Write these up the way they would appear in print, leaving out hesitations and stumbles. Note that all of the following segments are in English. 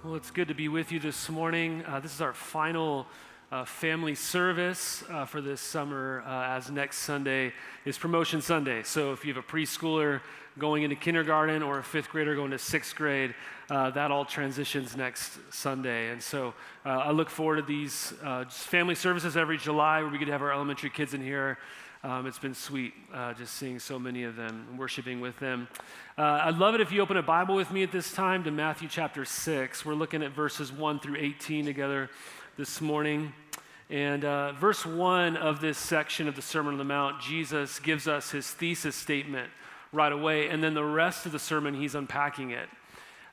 Well, it's good to be with you this morning. This is our final family service for this summer, as next Sunday is Promotion Sunday. So if you have a preschooler going into kindergarten or a fifth grader going to sixth grade, that all transitions next Sunday. And so I look forward to these just family services every July where we get to have our elementary kids in here. It's been sweet just seeing so many of them and worshiping with them. I'd love it if you open a Bible with me at this time to Matthew chapter 6. We're looking at verses 1 through 18 together this morning. And verse 1 of this section of the Sermon on the Mount, Jesus gives us his thesis statement right away, and then the rest of the sermon, he's unpacking it.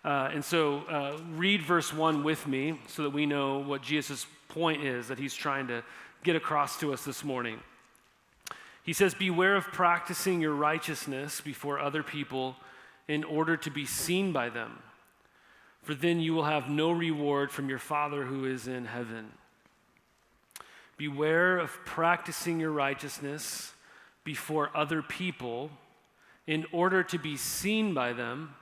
And so read verse 1 with me so that we know what Jesus' point is that he's trying to get across to us this morning. He says, "Beware of practicing your righteousness before other people in order to be seen by them, for then you will have no reward from your Father who is in heaven." Beware of practicing your righteousness before other people in order to be seen by them,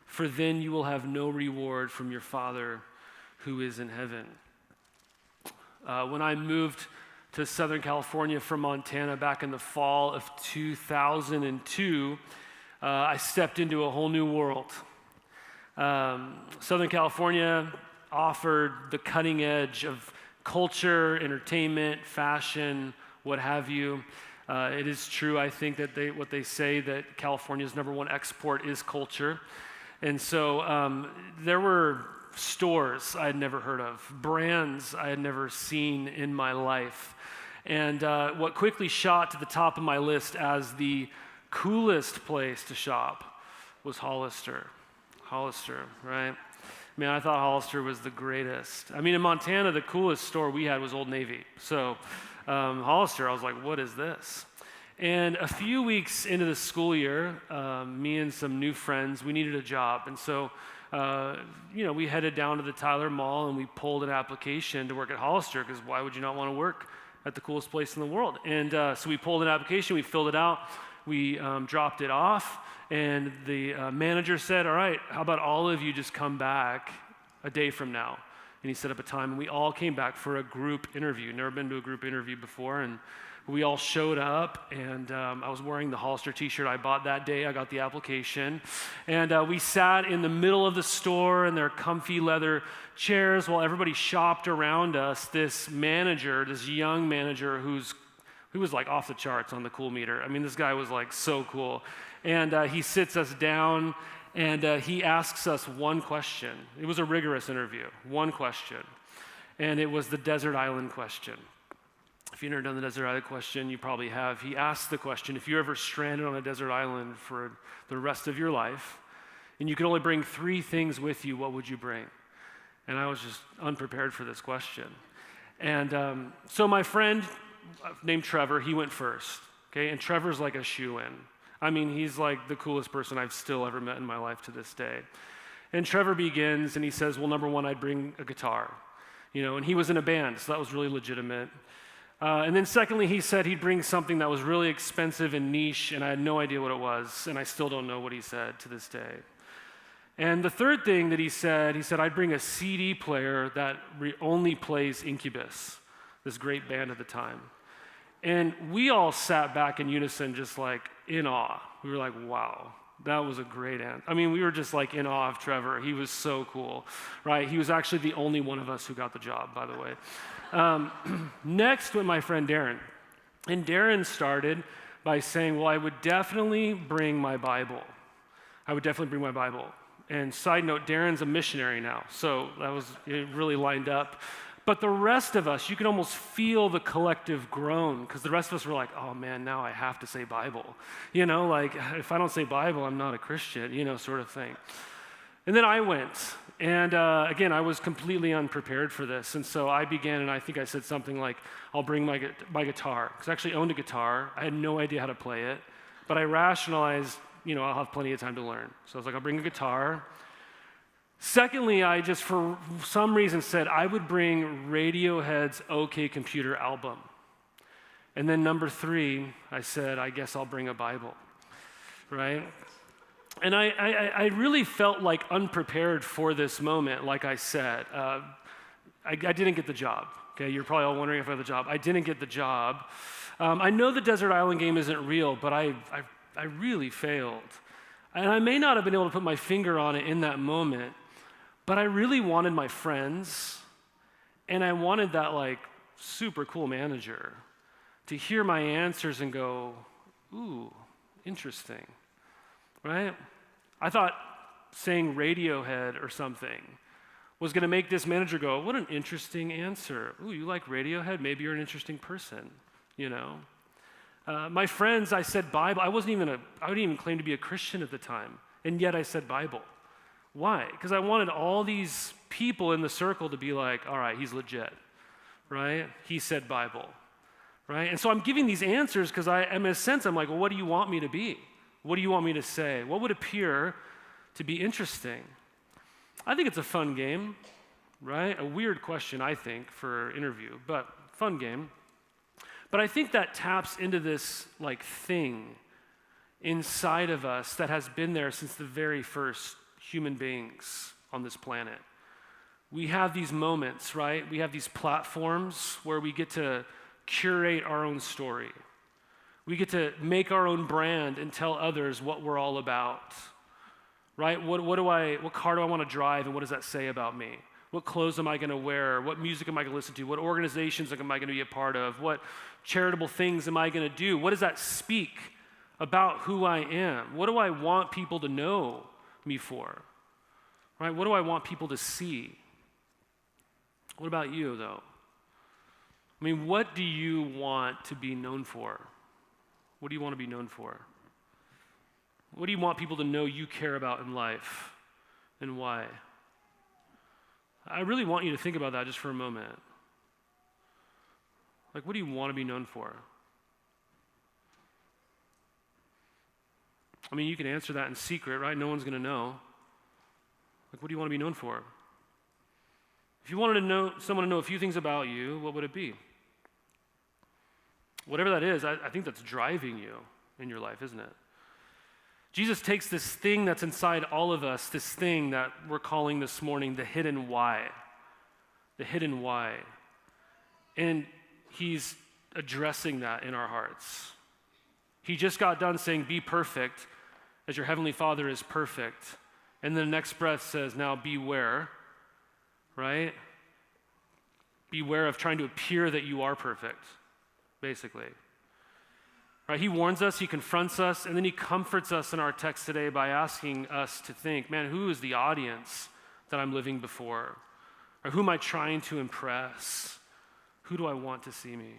for then you will have no reward from your Father who is in heaven. When I moved to Southern California from Montana back in the fall of 2002, I stepped into a whole new world. Southern California offered the cutting edge of culture, entertainment, fashion, what have you. It is true, I think, that what they say that California's number one export is culture. And so there were stores I had never heard of, brands I had never seen in my life. And what quickly shot to the top of my list as the coolest place to shop was Hollister. Hollister, right? Man, I thought Hollister was the greatest. I mean, in Montana, the coolest store we had was Old Navy. So Hollister, I was like, what is this? And a few weeks into the school year, me and some new friends, we needed a job. And so, we headed down to the Tyler Mall and we pulled an application to work at Hollister, because why would you not want to work at the coolest place in the world? And so we pulled an application, we filled it out, we dropped it off, and the manager said, "All right, how about all of you just come back a day from now?" And he set up a time, and we all came back for a group interview. Never been to a group interview before, and we all showed up, and I was wearing the Hollister t-shirt I bought that day. I got the application, and we sat in the middle of the store in their comfy leather chairs while everybody shopped around us. This manager, this young manager who was like off the charts on the cool meter. I mean, this guy was like so cool. And he sits us down, and he asks us one question. It was a rigorous interview, one question. And it was the desert island question. If you've never done the desert island question, you probably have. He asked the question, if you're ever stranded on a desert island for the rest of your life, and you could only bring 3 things with you, what would you bring? And I was just unprepared for this question. And so my friend named Trevor, he went first, okay? And Trevor's like a shoo-in. I mean, he's like the coolest person I've still ever met in my life to this day. And Trevor begins, and he says, well, number one, I'd bring a guitar. And he was in a band, so that was really legitimate. And then secondly, he said he'd bring something that was really expensive and niche, and I had no idea what it was, and I still don't know what he said to this day. And the third thing that he said, I'd bring a CD player that only plays Incubus, this great band at the time. And we all sat back in unison, just like in awe. We were like, wow, that was a great answer. I mean, we were just like in awe of Trevor. He was so cool, right? He was actually the only one of us who got the job, by the way. Next went my friend Darren. And Darren started by saying, well, I would definitely bring my Bible. And side note, Darren's a missionary now, so it really lined up. But the rest of us, you could almost feel the collective groan, because the rest of us were like, oh man, now I have to say Bible. Like if I don't say Bible, I'm not a Christian, sort of thing. And then I went, and again, I was completely unprepared for this. And so I began, and I think I said something like, I'll bring my guitar, because I actually owned a guitar. I had no idea how to play it, but I rationalized, I'll have plenty of time to learn. So I was like, I'll bring a guitar. Secondly, I just, for some reason, said I would bring Radiohead's OK Computer album. And then number 3, I said, I guess I'll bring a Bible, right? And I really felt like unprepared for this moment, like I said. I didn't get the job, okay? You're probably all wondering if I got the job. I didn't get the job. I know the desert island game isn't real, but I really failed. And I may not have been able to put my finger on it in that moment, but I really wanted my friends, and I wanted that like super cool manager to hear my answers and go, ooh, interesting, right? I thought saying Radiohead or something was going to make this manager go, what an interesting answer. Ooh, you like Radiohead? Maybe you're an interesting person, you know? My friends, I said Bible. I wouldn't even claim to be a Christian at the time, and yet I said Bible. Why? Because I wanted all these people in the circle to be like, all right, he's legit, right? He said Bible, right? And so I'm giving these answers because in a sense, I'm like, well, what do you want me to be? What do you want me to say? What would appear to be interesting? I think it's a fun game, right? A weird question, I think, for interview, but fun game. But I think that taps into this like thing inside of us that has been there since the very first human beings on this planet. We have these moments, right? We have these platforms where we get to curate our own story. We get to make our own brand and tell others what we're all about, right? What car do I want to drive, and what does that say about me? What clothes am I going to wear? What music am I going to listen to? What organizations am I going to be a part of? What charitable things am I going to do? What does that speak about who I am? What do I want people to know me for? Right? What do I want people to see? What about you, though? I mean, what do you want to be known for? What do you want to be known for? What do you want people to know you care about in life, and why? I really want you to think about that just for a moment. Like, what do you want to be known for? I mean, you can answer that in secret, right? No one's going to know. Like, what do you want to be known for? If you wanted someone to know a few things about you, what would it be? Whatever that is, I think that's driving you in your life, isn't it? Jesus takes this thing that's inside all of us, this thing that we're calling this morning the hidden why. The hidden why. And he's addressing that in our hearts. He just got done saying, be perfect as your heavenly Father is perfect. And then the next breath says, now beware, right? Beware of trying to appear that you are perfect, basically. Right? He warns us, he confronts us, and then he comforts us in our text today by asking us to think, man, who is the audience that I'm living before? Or who am I trying to impress? Who do I want to see me?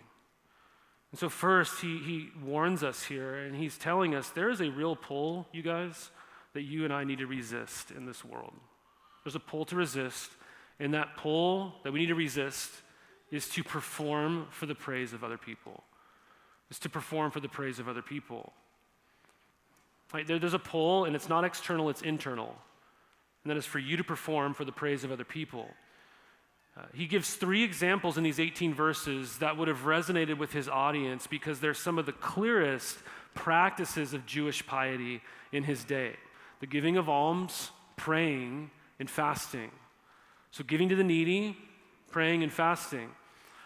And so first, he warns us here, and he's telling us there is a real pull, you guys, that you and I need to resist in this world. There's a pull to resist, and that pull that we need to resist is to perform for the praise of other people. Is to perform for the praise of other people. Right? There's a pull, and it's not external, it's internal. And that is for you to perform for the praise of other people. He gives 3 examples in these 18 verses that would have resonated with his audience because they're some of the clearest practices of Jewish piety in his day. The giving of alms, praying, and fasting. So giving to the needy, praying, and fasting.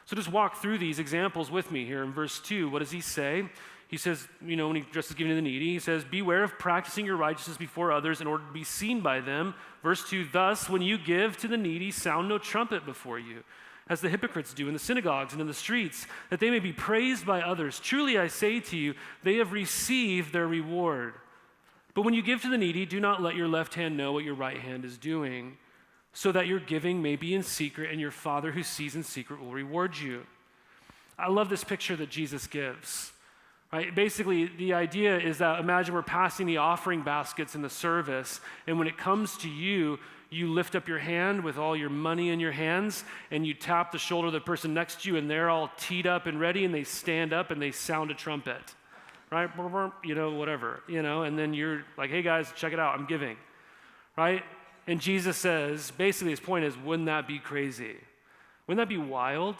So just walk through these examples with me here in verse 2. What does he say? He says, when he addresses giving to the needy, he says, beware of practicing your righteousness before others in order to be seen by them. Verse 2, thus, when you give to the needy, sound no trumpet before you, as the hypocrites do in the synagogues and in the streets, that they may be praised by others. Truly, I say to you, they have received their reward. But when you give to the needy, do not let your left hand know what your right hand is doing, so that your giving may be in secret, and your Father who sees in secret will reward you. I love this picture that Jesus gives. Right? Basically, the idea is that imagine we're passing the offering baskets in the service, and when it comes to you, you lift up your hand with all your money in your hands, and you tap the shoulder of the person next to you, and they're all teed up and ready, and they stand up and they sound a trumpet. Right? Whatever. And then you're like, hey guys, check it out, I'm giving. Right? And Jesus says, basically his point is, wouldn't that be crazy? Wouldn't that be wild?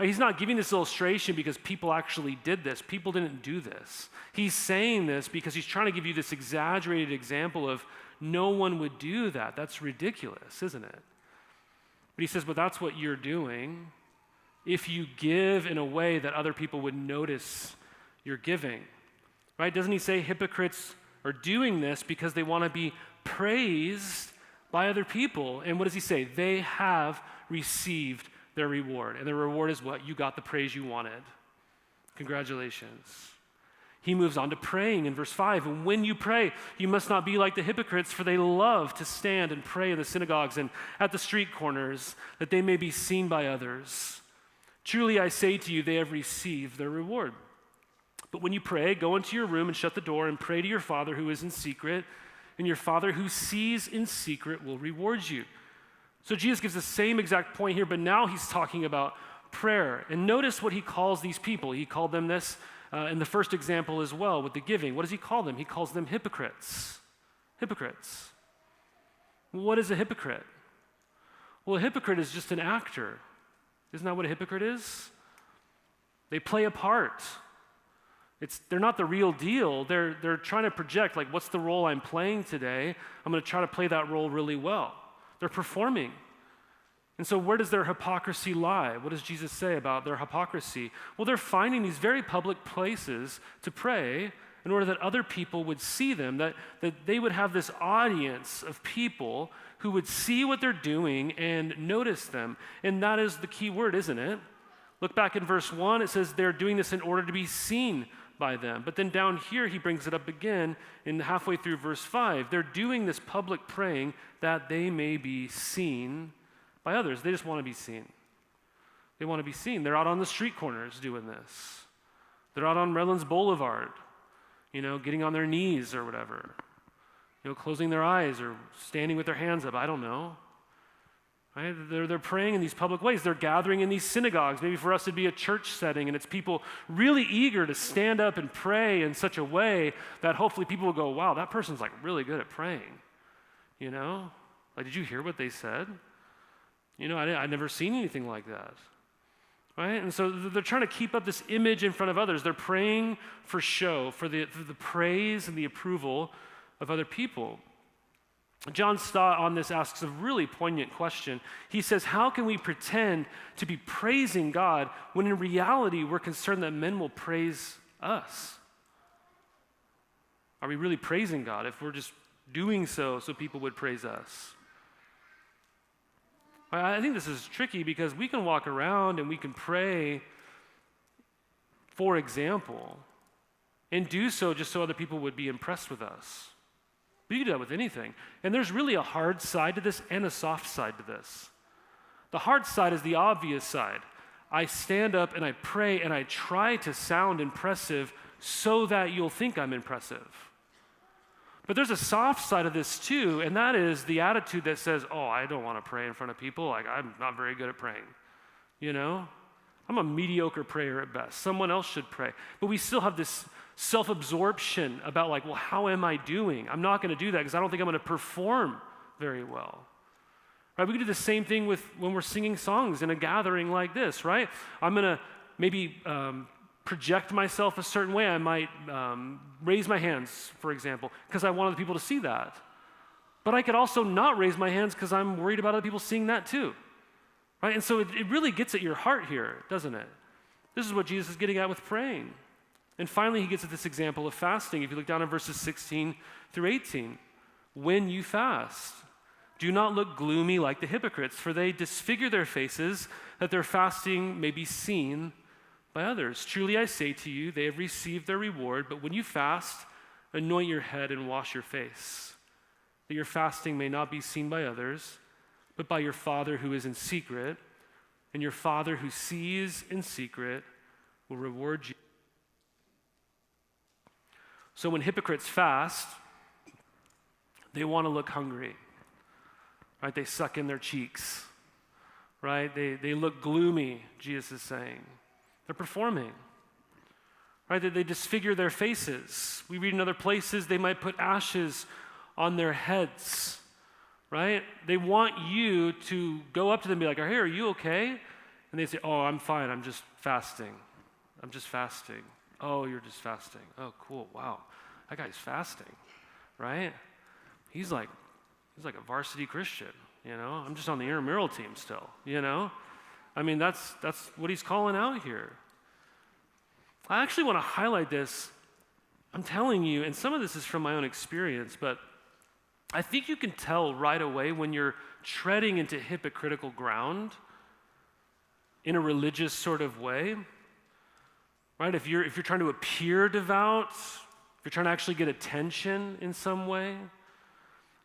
He's not giving this illustration because people actually did this. People didn't do this. He's saying this because he's trying to give you this exaggerated example of no one would do that. That's ridiculous, isn't it? But he says, but that's what you're doing if you give in a way that other people would notice you're giving. Right? Doesn't he say hypocrites are doing this because they want to be praised by other people? And what does he say? They have received their reward. And the reward is what? You got the praise you wanted. Congratulations. He moves on to praying in verse 5. And when you pray, you must not be like the hypocrites, for they love to stand and pray in the synagogues and at the street corners, that they may be seen by others. Truly I say to you, they have received their reward. But when you pray, go into your room and shut the door and pray to your Father who is in secret, and your Father who sees in secret will reward you. So Jesus gives the same exact point here, but now he's talking about prayer. And notice what he calls these people. He called them this in the first example as well with the giving. What does he call them? He calls them hypocrites. Hypocrites. What is a hypocrite? Well, a hypocrite is just an actor. Isn't that what a hypocrite is? They play a part. They're not the real deal. They're trying to project, like, what's the role I'm playing today? I'm going to try to play that role really well. They're performing. And so where does their hypocrisy lie? What does Jesus say about their hypocrisy? Well, they're finding these very public places to pray in order that other people would see them, that they would have this audience of people who would see what they're doing and notice them. And that is the key word, isn't it? Look back in verse 1, it says they're doing this in order to be seen by them. But then down here, he brings it up again in halfway through verse 5. They're doing this public praying that they may be seen by others. They just want to be seen. They want to be seen. They're out on the street corners doing this. They're out on Redlands Boulevard, getting on their knees or whatever, closing their eyes or standing with their hands up. I don't know. Right? They're praying in these public ways. They're gathering in these synagogues. Maybe for us it'd be a church setting, and it's people really eager to stand up and pray in such a way that hopefully people will go, wow, that person's like really good at praying. Like, did you hear what they said? I'd never seen anything like that. Right? And so they're trying to keep up this image in front of others. They're praying for show, for the praise and the approval of other people. John Stott on this asks a really poignant question. He says, how can we pretend to be praising God when in reality we're concerned that men will praise us? Are we really praising God if we're just doing so people would praise us? I think this is tricky because we can walk around and we can pray, for example, and do so just so other people would be impressed with us. We can do that with anything. And there's really a hard side to this and a soft side to this. The hard side is the obvious side. I stand up and I pray and I try to sound impressive so that you'll think I'm impressive. But there's a soft side of this too, and that is the attitude that says, oh, I don't want to pray in front of people. Like, I'm not very good at praying. I'm a mediocre prayer at best. Someone else should pray. But we still have this self-absorption about like, well, how am I doing? I'm not going to do that because I don't think I'm going to perform very well. Right? We can do the same thing with when we're singing songs in a gathering like this, right? I'm going to maybe project myself a certain way. I might raise my hands, for example, because I want other people to see that. But I could also not raise my hands because I'm worried about other people seeing that too. Right? And so it really gets at your heart here, doesn't it? This is what Jesus is getting at with praying. And finally, he gets at this example of fasting. If you look down at verses 16 through 18, when you fast, do not look gloomy like the hypocrites, for they disfigure their faces that their fasting may be seen by others. Truly I say to you, they have received their reward, but when you fast, anoint your head and wash your face, that your fasting may not be seen by others, but by your Father who is in secret, and your Father who sees in secret will reward you. So when hypocrites fast, they want to look hungry, right? They suck in their cheeks, right? They look gloomy, Jesus is saying. They're performing, right? They disfigure their faces. We read in other places they might put ashes on their heads, right? They want you to go up to them and be like, hey, are you okay? And they say, oh, I'm fine, I'm just fasting. I'm just fasting. Oh, you're just fasting. Oh, cool, wow. That guy's fasting, right? He's like a varsity Christian, you know? I'm just on the intramural team still, you know? I mean, that's what he's calling out here. I actually want to highlight this. I'm telling you, and some of this is from my own experience, but I think you can tell right away when you're treading into hypocritical ground in a religious sort of way, right? If you're trying to appear devout, if you're trying to actually get attention in some way,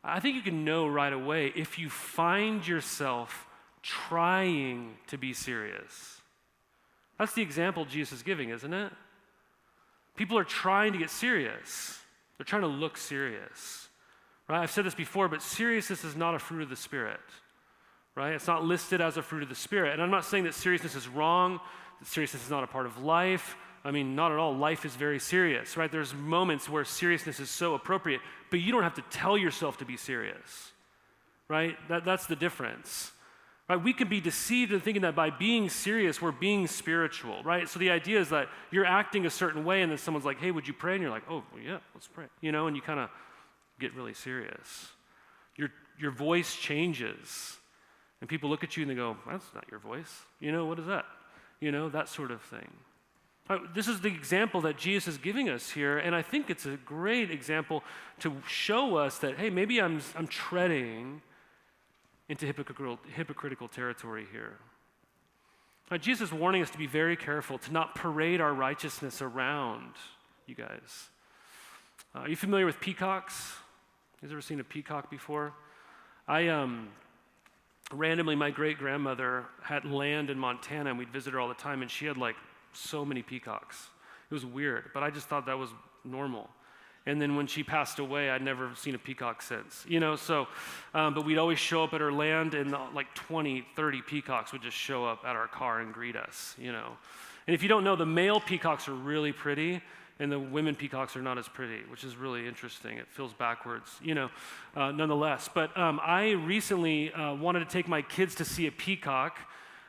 I think you can know right away if you find yourself trying to be serious. That's the example Jesus is giving, isn't it? People are trying to get serious. They're trying to look serious, right? I've said this before, but seriousness is not a fruit of the Spirit, right? It's not listed as a fruit of the Spirit. And I'm not saying that seriousness is wrong, that seriousness is not a part of life. I mean, not at all. Life is very serious, right? There's moments where seriousness is so appropriate, but you don't have to tell yourself to be serious, right? That's the difference, right? We can be deceived in thinking that by being serious, we're being spiritual, right? So the idea is that you're acting a certain way, and then someone's like, hey, would you pray? And you're like, oh, well, yeah, let's pray, you know, and you kind of get really serious. Your voice changes, and people look at you and they go, that's not your voice. You know, what is that? You know, that sort of thing. This is the example that Jesus is giving us here, and I think it's a great example to show us that, hey, maybe I'm treading into hypocritical territory here. Jesus is warning us to be very careful, to not parade our righteousness around, you guys. Are you familiar with peacocks? You guys ever seen a peacock before? Randomly, my great-grandmother had land in Montana, and we'd visit her all the time, and she had like so many peacocks. It was weird, but I just thought that was normal. And then when she passed away, I'd never seen a peacock since, you know, so, but we'd always show up at her land, and like 20, 30 peacocks would just show up at our car and greet us, you know. And if you don't know, the male peacocks are really pretty, and the women peacocks are not as pretty, which is really interesting. It feels backwards, you know, nonetheless. But I recently wanted to take my kids to see a peacock,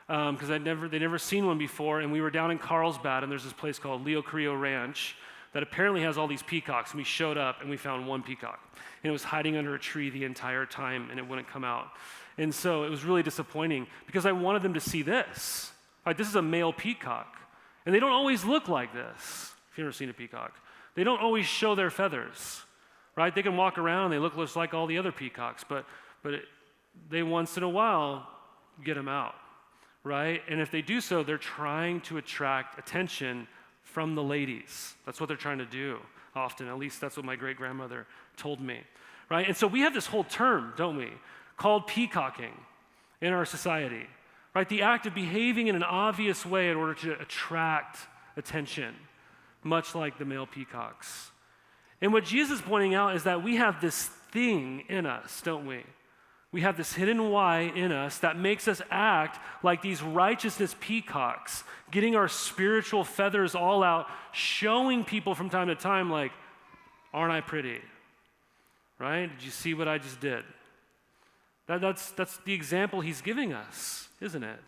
because they'd never seen one before, and we were down in Carlsbad, and there's this place called Leo Carrillo Ranch that apparently has all these peacocks, and we showed up, and we found one peacock, and it was hiding under a tree the entire time, and it wouldn't come out. And so it was really disappointing, because I wanted them to see this. Like, this is a male peacock, and they don't always look like this, if you've never seen a peacock. They don't always show their feathers, right? They can walk around, and they look just like all the other peacocks, but they once in a while get them out. Right? And if they do so, they're trying to attract attention from the ladies. That's what they're trying to do often. At least that's what my great-grandmother told me. Right? And so we have this whole term, don't we, called peacocking in our society. Right? The act of behaving in an obvious way in order to attract attention, much like the male peacocks. And what Jesus is pointing out is that we have this thing in us, don't we? We have this hidden why in us that makes us act like these righteousness peacocks, getting our spiritual feathers all out, showing people from time to time like, aren't I pretty? Right? Did you see what I just did? That's the example he's giving us, isn't it?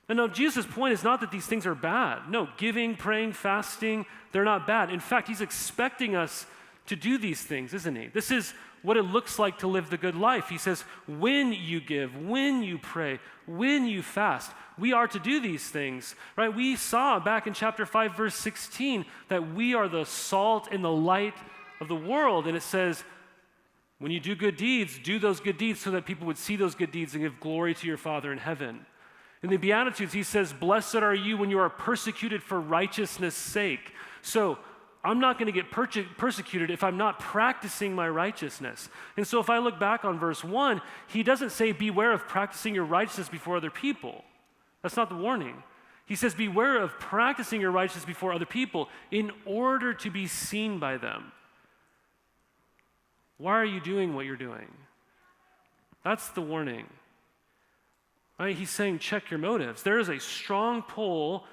And no, Jesus' point is not that these things are bad. No, giving, praying, fasting, they're not bad. In fact, he's expecting us to do these things, isn't he? This is what it looks like to live the good life. He says, when you give, when you pray, when you fast, we are to do these things, right? We saw back in chapter 5, verse 16, that we are the salt and the light of the world. And it says, when you do good deeds, do those good deeds so that people would see those good deeds and give glory to your Father in heaven. In the Beatitudes, he says, blessed are you when you are persecuted for righteousness' sake. So, I'm not going to get persecuted if I'm not practicing my righteousness. And so if I look back on verse 1, he doesn't say, beware of practicing your righteousness before other people. That's not the warning. He says, beware of practicing your righteousness before other people in order to be seen by them. Why are you doing what you're doing? That's the warning. Right? He's saying, check your motives. There is a strong pull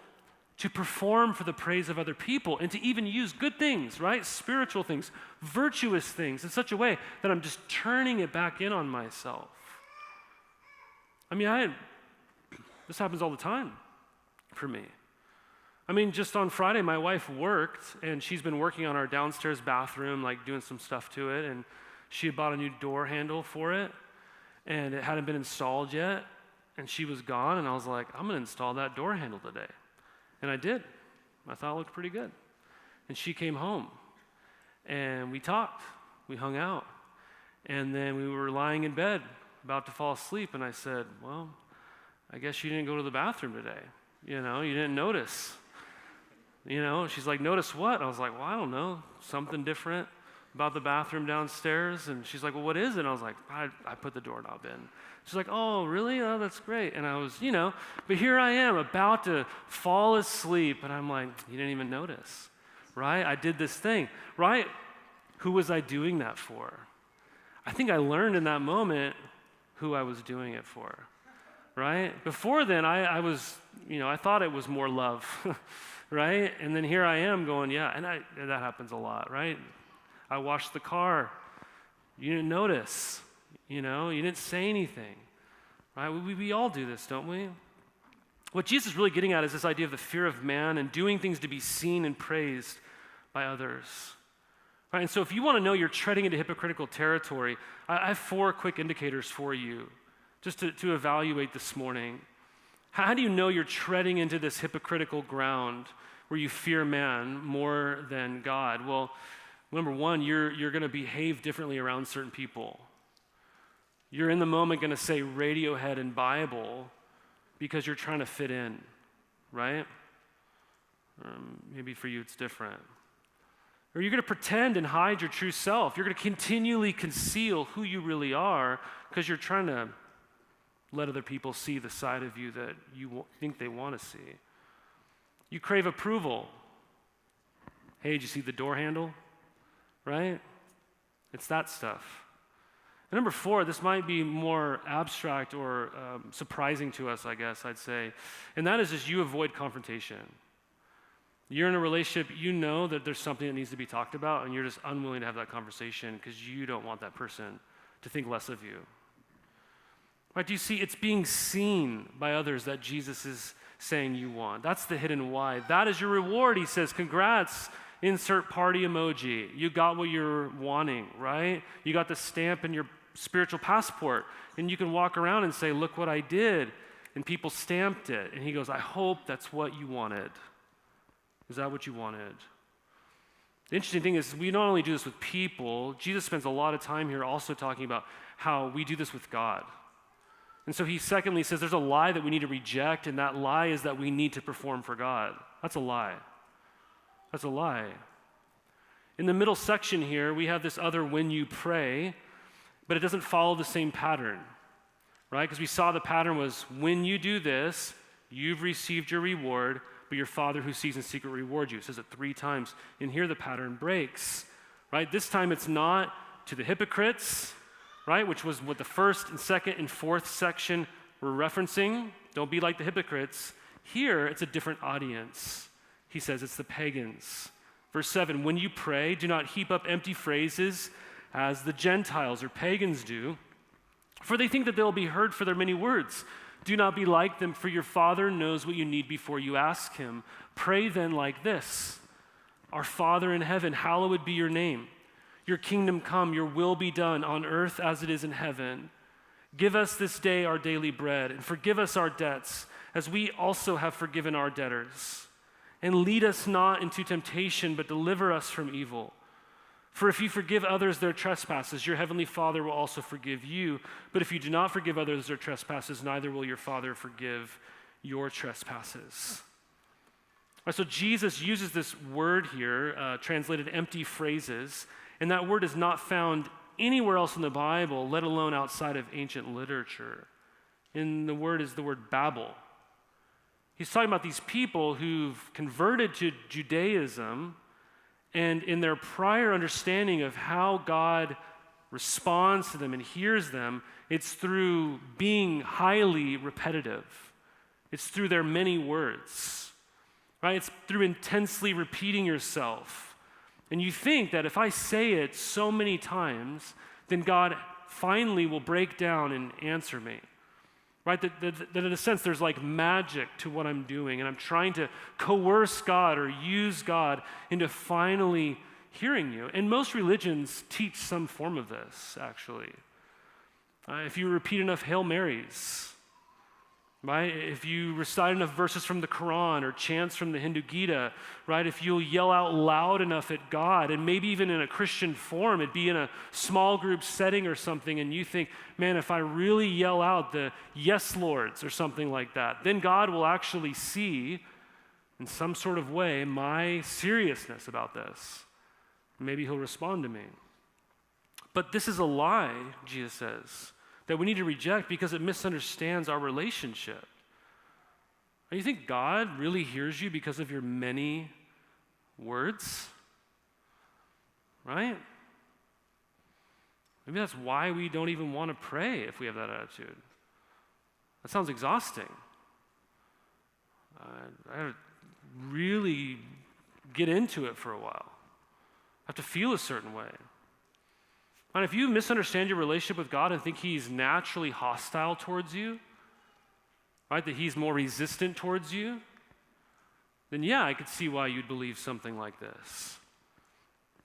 to perform for the praise of other people, and to even use good things, right? Spiritual things, virtuous things, in such a way that I'm just turning it back in on myself. I mean, This happens all the time for me. I mean, just on Friday, my wife worked, and she's been working on our downstairs bathroom, like doing some stuff to it, and she had bought a new door handle for it, and it hadn't been installed yet, and she was gone, and I was like, I'm going to install that door handle today. And I did. I thought it looked pretty good. And she came home, and we talked. We hung out. And then we were lying in bed, about to fall asleep, and I said, well, I guess you didn't go to the bathroom today. You didn't notice. She's like, notice what? I was like, well, I don't know, something different about the bathroom downstairs. And she's like, well, what is it? And I was like, I put the doorknob in. She's like, oh, really? Oh, that's great. And I was, but here I am about to fall asleep. And I'm like, you didn't even notice, right? I did this thing, right? Who was I doing that for? I think I learned in that moment who I was doing it for, right? Before then, I was, I thought it was more love, right? And then here I am going, yeah, and that happens a lot, right? I washed the car. You didn't notice, you didn't say anything, right? We all do this, don't we? What Jesus is really getting at is this idea of the fear of man and doing things to be seen and praised by others. Right, and so if you want to know you're treading into hypocritical territory, I have 4 quick indicators for you just to evaluate this morning. How do you know you're treading into this hypocritical ground where you fear man more than God? Well, number 1, you're going to behave differently around certain people. You're in the moment going to say Radiohead and Bible because you're trying to fit in, right? Maybe for you it's different. Or you're going to pretend and hide your true self. You're going to continually conceal who you really are because you're trying to let other people see the side of you that you think they want to see. You crave approval. Hey, did you see the door handle? Right? It's that stuff. And number 4, this might be more abstract or surprising to us, I guess I'd say, and that is just you avoid confrontation. You're in a relationship, you know that there's something that needs to be talked about, and you're just unwilling to have that conversation because you don't want that person to think less of you. Right? Do you see? It's being seen by others that Jesus is saying you want. That's the hidden why. That is your reward, he says. Congrats, insert party emoji. You got what you're wanting, right? You got the stamp in your spiritual passport, and you can walk around and say, look what I did, and people stamped it. And he goes, I hope that's what you wanted. Is that what you wanted? The interesting thing is we not only do this with people, Jesus spends a lot of time here also talking about how we do this with God. And so he secondly says there's a lie that we need to reject, and that lie is that we need to perform for God. That's a lie. That's a lie. In the middle section here, we have this other when you pray, but it doesn't follow the same pattern, right? Because we saw the pattern was when you do this, you've received your reward, but your Father who sees in secret rewards you. It says it 3 times. And here the pattern breaks, right? This time it's not to the hypocrites, right? Which was what the first and second and fourth section were referencing. Don't be like the hypocrites. Here it's a different audience. He says it's the pagans. Verse 7, when you pray, do not heap up empty phrases as the Gentiles or pagans do, for they think that they'll be heard for their many words. Do not be like them, for your Father knows what you need before you ask him. Pray then like this: Our Father in heaven, hallowed be your name. Your kingdom come, your will be done on earth as it is in heaven. Give us this day our daily bread, and forgive us our debts, as we also have forgiven our debtors. And lead us not into temptation, but deliver us from evil. For if you forgive others their trespasses, your heavenly Father will also forgive you. But if you do not forgive others their trespasses, neither will your Father forgive your trespasses. All right, so Jesus uses this word here, translated empty phrases, and that word is not found anywhere else in the Bible, let alone outside of ancient literature. And the word is the word Babel. He's talking about these people who've converted to Judaism, and in their prior understanding of how God responds to them and hears them, it's through being highly repetitive. It's through their many words, right? It's through intensely repeating yourself. And you think that if I say it so many times, then God finally will break down and answer me. right? That in a sense there's like magic to what I'm doing, and I'm trying to coerce God or use God into finally hearing you. And most religions teach some form of this, actually. If you repeat enough Hail Marys, right? If you recite enough verses from the Quran or chants from the Hindu Gita, right? If you'll yell out loud enough at God, and maybe even in a Christian form, it'd be in a small group setting or something, and you think, man, if I really yell out the yes lords or something like that, then God will actually see in some sort of way my seriousness about this. Maybe he'll respond to me. But this is a lie, Jesus says, that we need to reject because it misunderstands our relationship. You think God really hears you because of your many words? Right? Maybe that's why we don't even want to pray if we have that attitude. That sounds exhausting. I have to really get into it for a while. I have to feel a certain way. And if you misunderstand your relationship with God and think he's naturally hostile towards you, right, that he's more resistant towards you, then yeah, I could see why you'd believe something like this.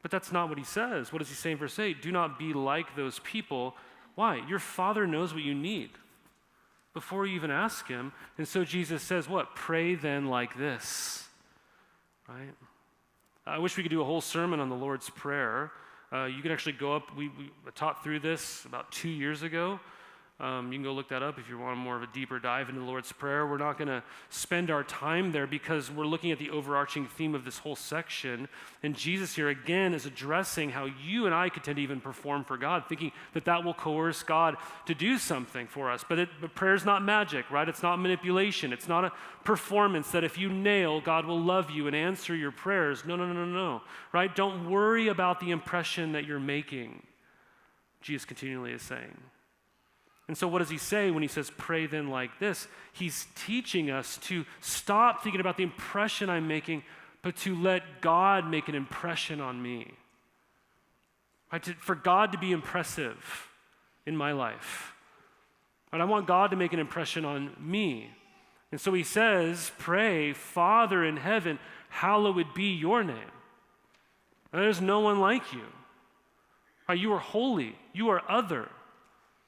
But that's not what he says. What does he say in verse 8? Do not be like those people. Why? Your Father knows what you need before you even ask him. And so Jesus says what? Pray then like this, right? I wish we could do a whole sermon on the Lord's Prayer. You can actually go up, we taught through this about 2 years ago. You can go look that up if you want more of a deeper dive into the Lord's Prayer. We're not going to spend our time there because we're looking at the overarching theme of this whole section. And Jesus here again is addressing how you and I could tend to even perform for God, thinking that that will coerce God to do something for us. But prayer is not magic, right? It's not manipulation. It's not a performance that if you nail, God will love you and answer your prayers. No, right? Don't worry about the impression that you're making, Jesus continually is saying. And so what does he say when he says, pray then like this? He's teaching us to stop thinking about the impression I'm making, but to let God make an impression on me. Right? For God to be impressive in my life. Right? I want God to make an impression on me. And so he says, pray, Father in heaven, hallowed be your name. And there's no one like you. Right? You are holy. You are other.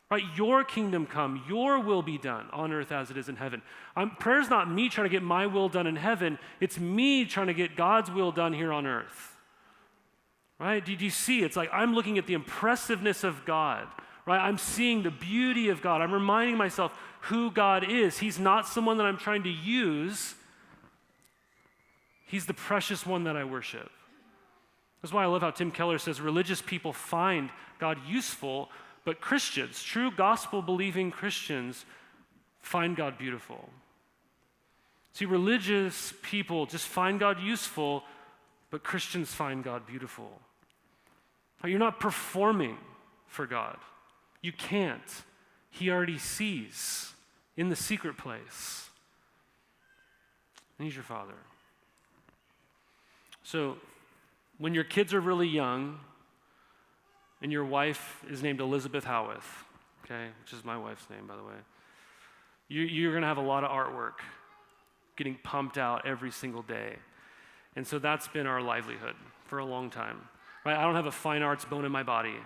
Right, your kingdom come, your will be done on earth as it is in heaven. Prayer's not me trying to get my will done in heaven. It's me trying to get God's will done here on earth. Right? Did you see? It's like I'm looking at the impressiveness of God. Right? I'm seeing the beauty of God. I'm reminding myself who God is. He's not someone that I'm trying to use. He's the precious one that I worship. That's why I love how Tim Keller says religious people find God useful, but Christians, true gospel-believing Christians, find God beautiful. See, religious people just find God useful, but Christians find God beautiful. You're not performing for God. You can't. He already sees in the secret place. And he's your Father. So, when your kids are really young, and your wife is named Elizabeth Howeth, okay, which is my wife's name, by the way, you're going to have a lot of artwork getting pumped out every single day. And so that's been our livelihood for a long time. Right? I don't have a fine arts bone in my body,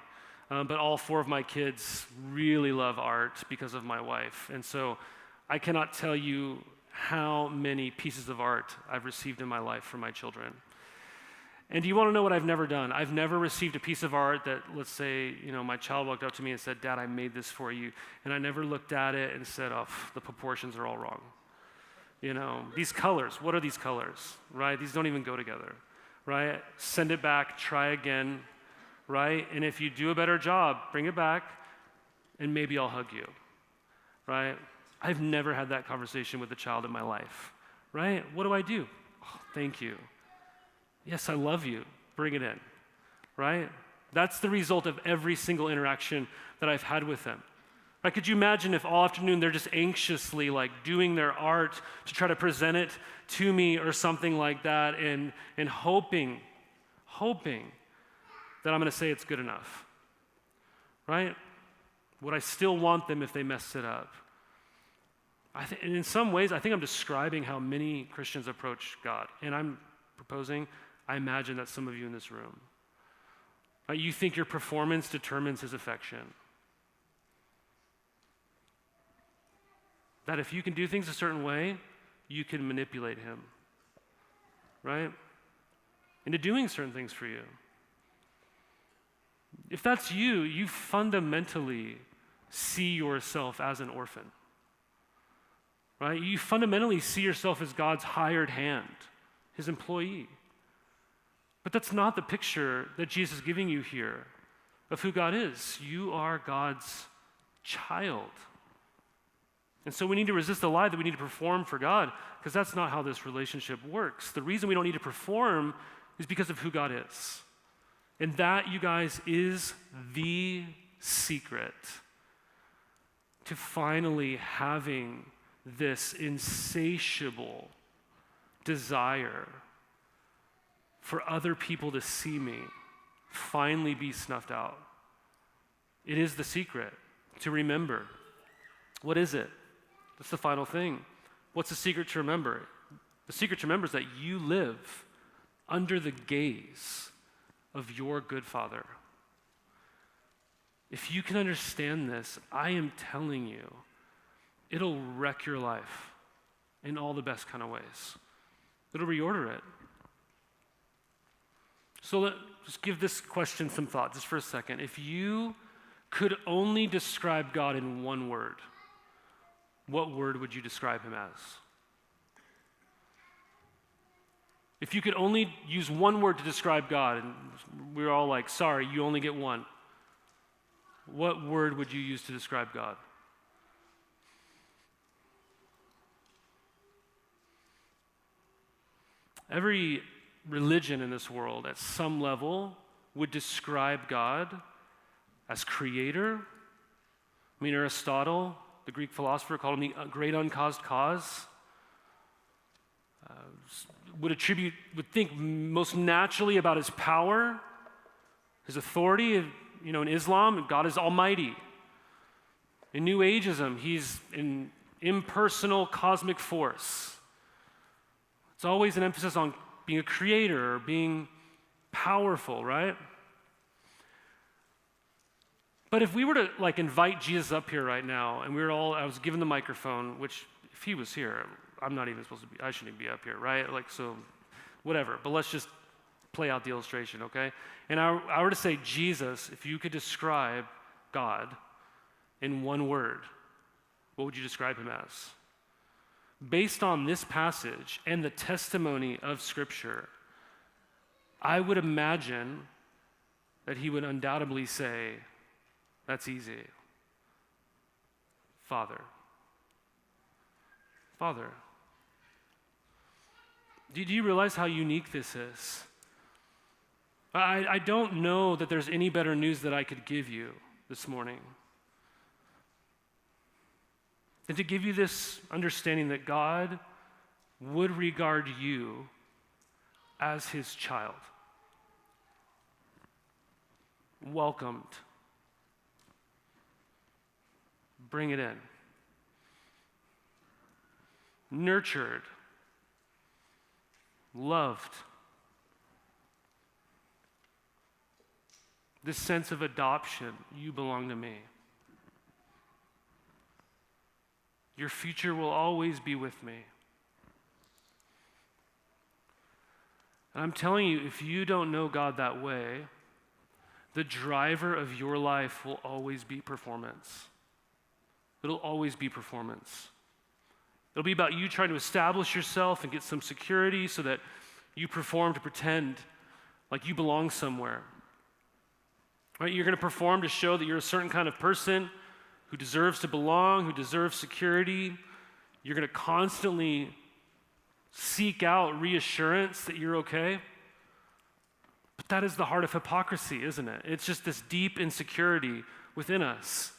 but all 4 of my kids really love art because of my wife. And so I cannot tell you how many pieces of art I've received in my life from my children. And do you want to know what I've never done? I've never received a piece of art that, let's say, my child walked up to me and said, Dad, I made this for you. And I never looked at it and said, oh, the proportions are all wrong. These colors, what are these colors, right? These don't even go together, right? Send it back, try again, right? And if you do a better job, bring it back, and maybe I'll hug you, right? I've never had that conversation with a child in my life, right? What do I do? Oh, thank you. Yes, I love you. Bring it in, right? That's the result of every single interaction that I've had with them. Right? Could you imagine if all afternoon they're just anxiously doing their art to try to present it to me or something like that and hoping that I'm going to say it's good enough, right? Would I still want them if they messed it up? And in some ways, I think I'm describing how many Christians approach God. And I'm proposing, I imagine that's some of you in this room. Right? You think your performance determines his affection. That if you can do things a certain way, you can manipulate him, right? Into doing certain things for you. If that's you, you fundamentally see yourself as an orphan, right? You fundamentally see yourself as God's hired hand, his employee. But that's not the picture that Jesus is giving you here of who God is. You are God's child. And so we need to resist the lie that we need to perform for God, because that's not how this relationship works. The reason we don't need to perform is because of who God is. And that, you guys, is the secret to finally having this insatiable desire for other people to see me finally be snuffed out. It is the secret to remember. What is it? That's the final thing. What's the secret to remember? The secret to remember is that you live under the gaze of your good Father. If you can understand this, I am telling you, it'll wreck your life in all the best kind of ways. It'll reorder it. So let's just give this question some thought just for a second. If you could only describe God in one word, what word would you describe him as? If you could only use one word to describe God, and we're all like, sorry, you only get one, what word would you use to describe God? Every religion in this world, at some level, would describe God as creator. I mean, Aristotle, the Greek philosopher, called him the great uncaused cause. Would think most naturally about his power, his authority. You know, in Islam, God is almighty. In New Ageism, he's an impersonal cosmic force. It's always an emphasis on being a creator or being powerful, right? But if we were to invite Jesus up here right now, and I was given the microphone, which if he was here, I'm not even supposed to be, I shouldn't even be up here, right? So whatever, but let's just play out the illustration, okay? And I were to say, Jesus, if you could describe God in one word, what would you describe him as? Based on this passage and the testimony of Scripture, I would imagine that he would undoubtedly say, that's easy. Father. Father. Do you realize how unique this is? I don't know that there's any better news that I could give you this morning than to give you this understanding that God would regard you as his child. Welcomed. Bring it in. Nurtured. Loved. This sense of adoption, you belong to me. Your future will always be with me. And I'm telling you, if you don't know God that way, the driver of your life will always be performance. It'll always be performance. It'll be about you trying to establish yourself and get some security so that you perform to pretend like you belong somewhere. Right? You're going to perform to show that you're a certain kind of person who deserves to belong, who deserves security. You're going to constantly seek out reassurance that you're okay. But that is the heart of hypocrisy, isn't it? It's just this deep insecurity within us.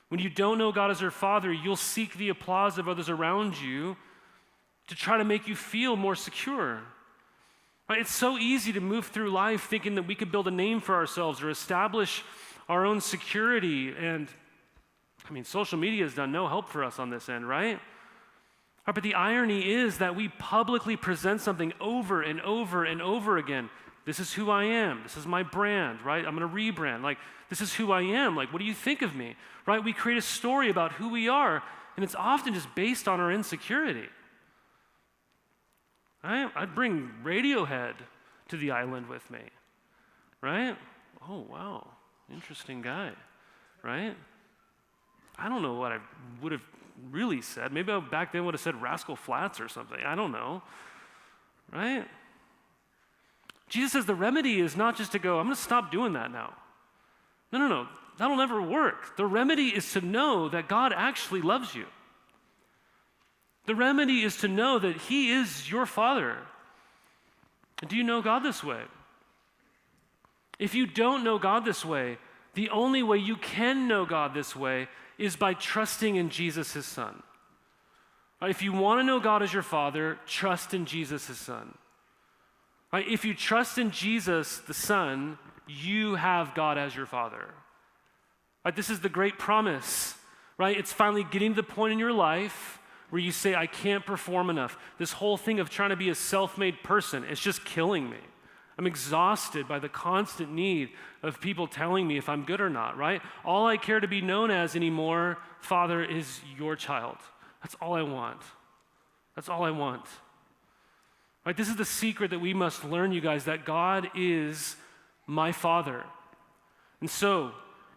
When you don't know God as your Father, you'll seek the applause of others around you to try to make you feel more secure. Right? It's so easy to move through life thinking that we could build a name for ourselves or establish our own security. And social media has done no help for us on this end, right? Right, but the irony is that we publicly present something over and over and over again. This is who I am. This is my brand, right? I'm going to rebrand. Like, this is who I am. Like, what do you think of me? Right? We create a story about who we are, and it's often just based on our insecurity. Right? I'd bring Radiohead to the island with me, right? Oh, wow, interesting guy, right? I don't know what I would have really said. Maybe I back then would have said Rascal Flatts or something. I don't know, right? Jesus says the remedy is not just to go, I'm going to stop doing that now. No. That'll never work. The remedy is to know that God actually loves you. The remedy is to know that He is your Father. Do you know God this way? If you don't know God this way, the only way you can know God this way is by trusting in Jesus, His Son. Right? If you want to know God as your Father, trust in Jesus, His Son. Right? If you trust in Jesus, the Son, you have God as your Father. Right? This is the great promise. Right? It's finally getting to the point in your life where you say, I can't perform enough. This whole thing of trying to be a self-made person, it's just killing me. I'm exhausted by the constant need of people telling me if I'm good or not, right? All I care to be known as anymore, Father, is your child. That's all I want. That's all I want. Right? This is the secret that we must learn, you guys, that God is my Father. And so,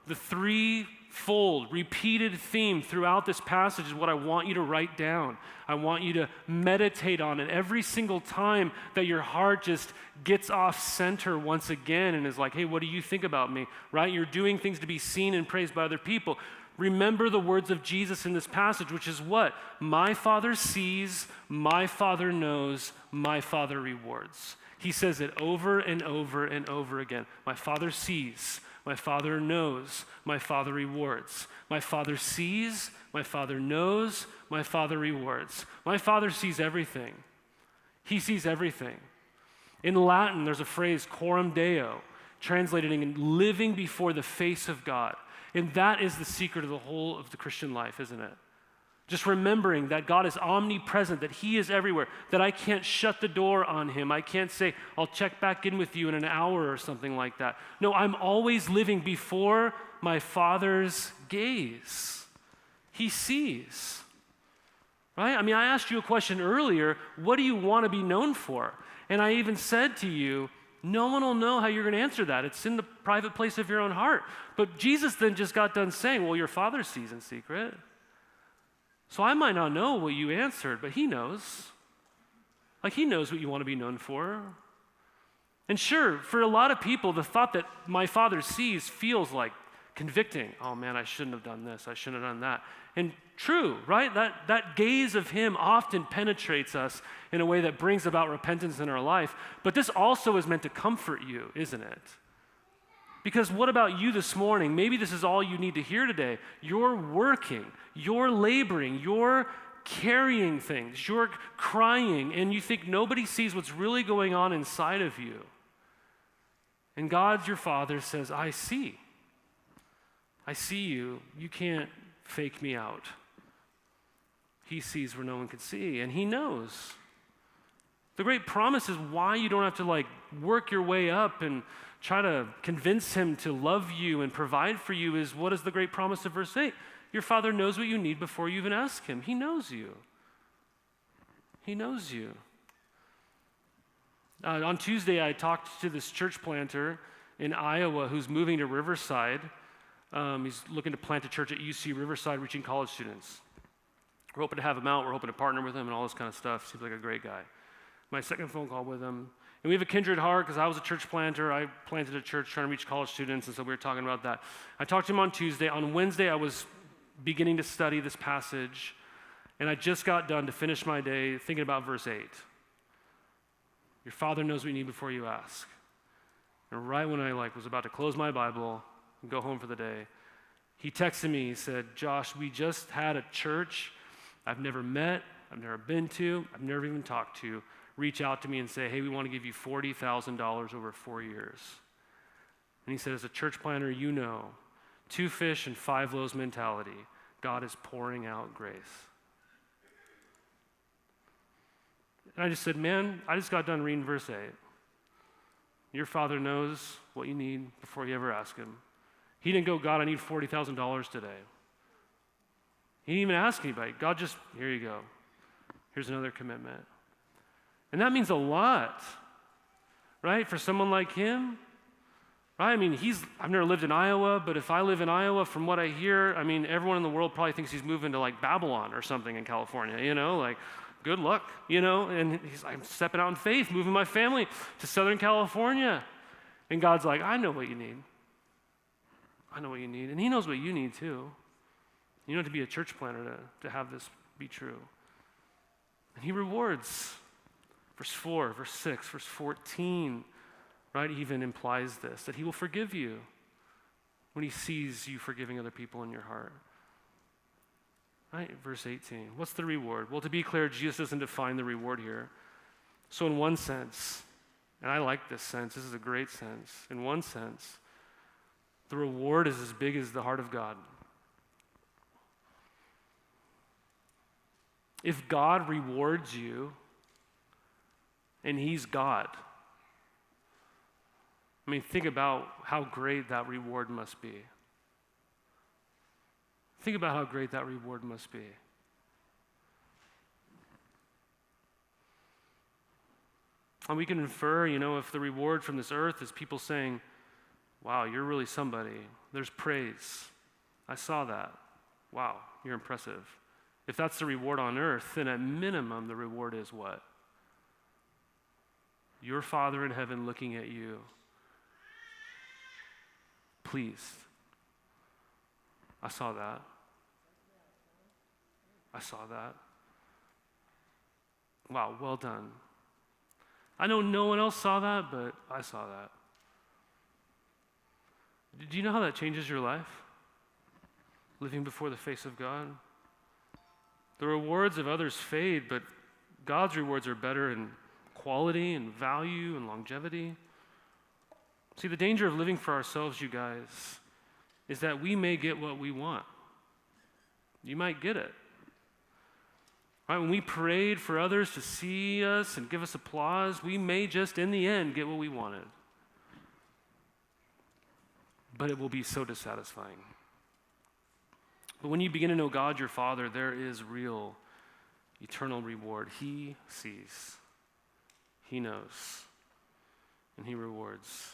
the threefold, repeated theme throughout this passage is what I want you to write down. I want you to meditate on it every single time that your heart just gets off center once again and is like, hey, what do you think about me? Right? You're doing things to be seen and praised by other people. Remember the words of Jesus in this passage, which is what? My Father sees, my Father knows, my Father rewards. He says it over and over and over again. My Father sees, my Father knows, my Father rewards. My Father sees, my Father knows, my Father rewards. My Father sees everything. He sees everything. In Latin, there's a phrase, coram Deo, translated in living before the face of God. And that is the secret of the whole of the Christian life, isn't it? Just remembering that God is omnipresent, that He is everywhere, that I can't shut the door on Him. I can't say, I'll check back in with you in an hour or something like that. No, I'm always living before my Father's gaze. He sees. Right? I mean, I asked you a question earlier, what do you want to be known for? And I even said to you, no one will know how you're going to answer that. It's in the private place of your own heart. But Jesus then just got done saying, well, your Father sees in secret. So I might not know what you answered, but He knows. Like, He knows what you want to be known for. And sure, for a lot of people, the thought that my Father sees feels like convicting. Oh man, I shouldn't have done this. I shouldn't have done that. And true, right? That gaze of Him often penetrates us in a way that brings about repentance in our life. But this also is meant to comfort you, isn't it? Because what about you this morning? Maybe this is all you need to hear today. You're working, you're laboring, you're carrying things, you're crying, and you think nobody sees what's really going on inside of you. And God, your Father, says, I see. I see you. You can't fake me out. He sees where no one can see, and He knows. The great promise is why you don't have to work your way up and try to convince Him to love you and provide for you is what is the great promise of verse 8? Your Father knows what you need before you even ask Him. He knows you. He knows you. On Tuesday, I talked to this church planter in Iowa who's moving to Riverside. He's looking to plant a church at UC Riverside, reaching college students. We're hoping to have him out. We're hoping to partner with him and all this kind of stuff. Seems like a great guy. My second phone call with him. And we have a kindred heart because I was a church planter. I planted a church trying to reach college students, and so we were talking about that. I talked to him on Tuesday. On Wednesday, I was beginning to study this passage, and I just got done to finish my day thinking about verse 8. Your Father knows what you need before you ask. And right when I was about to close my Bible and go home for the day, he texted me. He said, Josh, we just had a church I've never met, I've never been to, I've never even talked to, reach out to me and say, hey, we want to give you $40,000 over 4 years. And he said, as a church planter, 2 fish and 5 loaves mentality, God is pouring out grace. And I just said, man, I just got done reading verse 8. Your Father knows what you need before you ever ask him. He didn't go, God, I need $40,000 today. He didn't even ask anybody. God just, here you go. Here's another commitment. And that means a lot, right? For someone like him, right? I mean, I've never lived in Iowa, but if I live in Iowa, from what I hear, I mean, everyone in the world probably thinks he's moving to like Babylon or something in California, like good luck, and he's like, I'm stepping out in faith, moving my family to Southern California. And God's like, I know what you need. I know what you need. And he knows what you need too. You know, to be a church planter, to have this be true. And he rewards. Verse 4, verse 6, verse 14, right, even implies this, that he will forgive you when he sees you forgiving other people in your heart. Right, verse 18. What's the reward? Well, to be clear, Jesus doesn't define the reward here. So in one sense, and I like this sense, this is a great sense. In one sense, the reward is as big as the heart of God. If God rewards you, and he's God, I mean, think about how great that reward must be. Think about how great that reward must be. And we can infer, if the reward from this earth is people saying, wow, you're really somebody. There's praise. I saw that. Wow, you're impressive. If that's the reward on earth, then at minimum the reward is what? Your Father in heaven looking at you, pleased. I saw that. I saw that. Wow, well done. I know no one else saw that, but I saw that. Do you know how that changes your life? Living before the face of God? The rewards of others fade, but God's rewards are better in quality and value and longevity. See, the danger of living for ourselves, you guys, is that we may get what we want. You might get it. Right? When we prayed for others to see us and give us applause, we may just, in the end, get what we wanted. But it will be so dissatisfying. But when you begin to know God, your Father, there is real, eternal reward. He sees, he knows, and he rewards.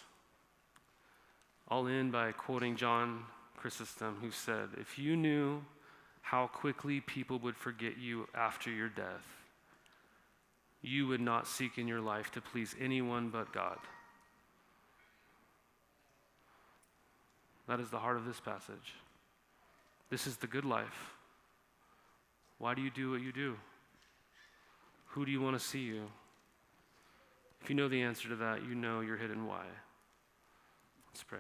I'll end by quoting John Chrysostom, who said, if you knew how quickly people would forget you after your death, you would not seek in your life to please anyone but God. That is the heart of this passage. This is the good life. Why do you do what you do? Who do you want to see you? If you know the answer to that, you know your hidden why. Let's pray.